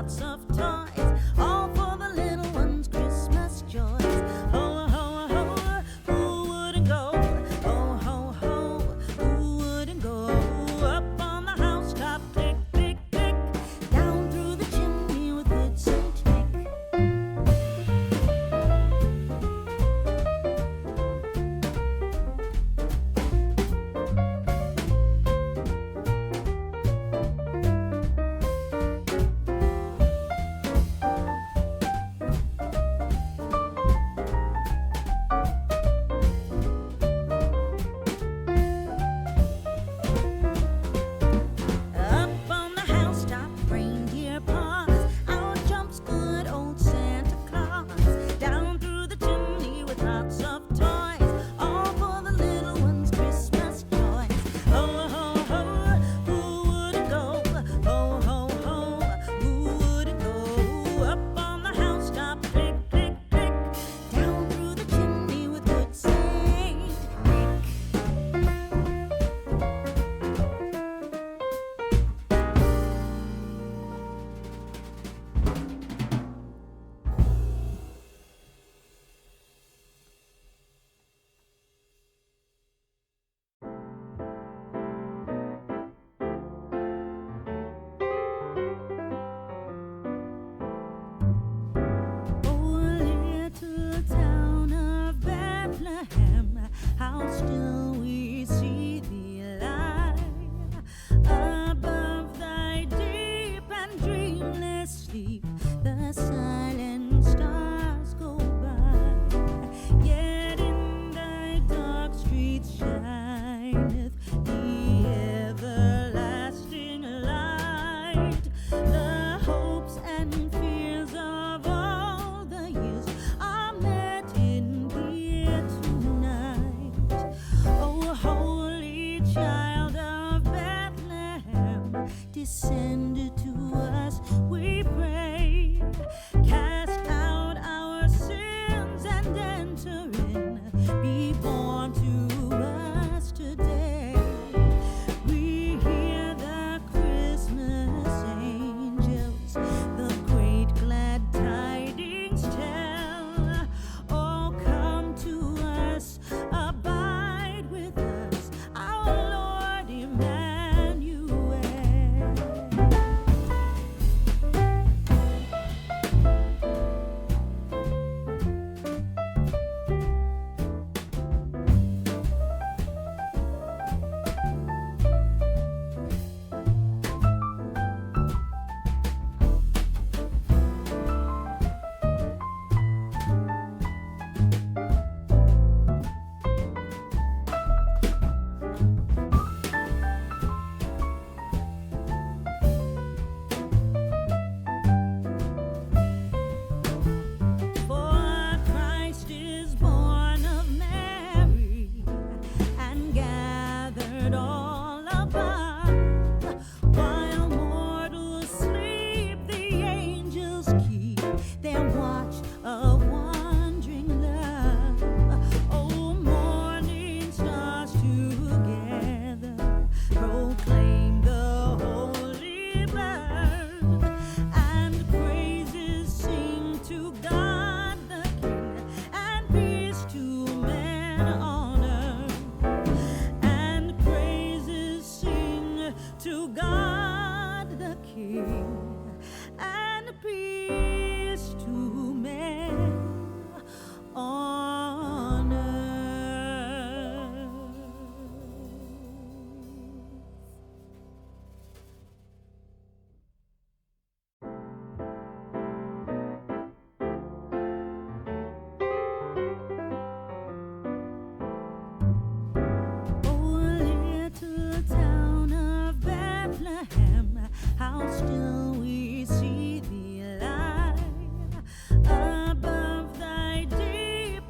lots of toys, all for the little ones' Christmas joys. Ho, ho, ho, who wouldn't go? Ho, ho, ho, who wouldn't go? Up on the housetop, click, click, click, down through the chimney with good Saint Nick. How still we see thee lie above thy deep and dreamless sleep. The silent stars go by, yet in thy dark streets shineth the everlasting light. The hopes and fears of all the years are met in thee tonight. O holy child of Bethlehem, descend to us, we pray. Cast out our sins and enter in. Be born to us today. We hear the Christmas angels, the great glad tidings tell. Oh, come to us, abide with us, our Lord Emmanuel. For Christ is born of Mary and gathered all above. While mortals sleep, the angels keep their watch of wondering love. Oh, morning stars together proclaim the holy birth, and praises sing to God the King, and peace to men on earth. And praises sing to God the King, and peace to men on earth. Oh, little town of Bethlehem, how still we see thee lie above thy deep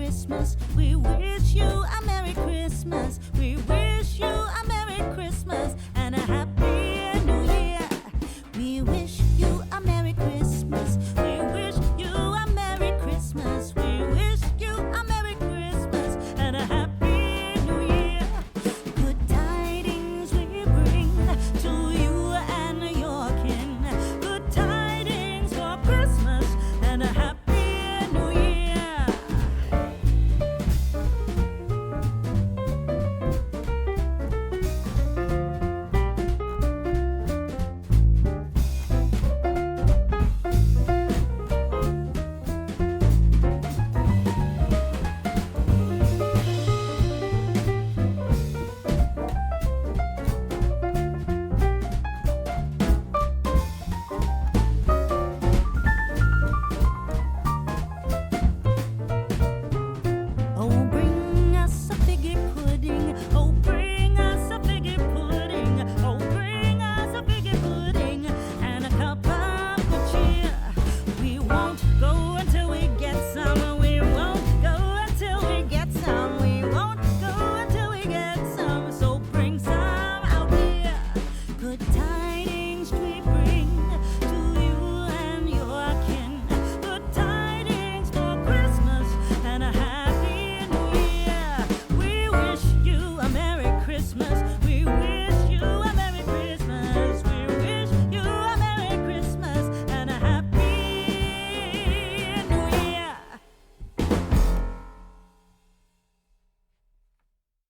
Christmas. We wish you a Merry Christmas. We wish you a Merry Christmas and a Happy New Year. We wish you a Merry Christmas. We wish you a Merry Christmas. We wish you a Merry Christmas and a Happy New Year. Good tidings we bring to you and your kin. Good tidings for Christmas and a Happy New Year. Oh, bring us a figgy pudding. Oh, bring us a figgy pudding. Oh, bring us a figgy pudding and a cup of good cheer. We won't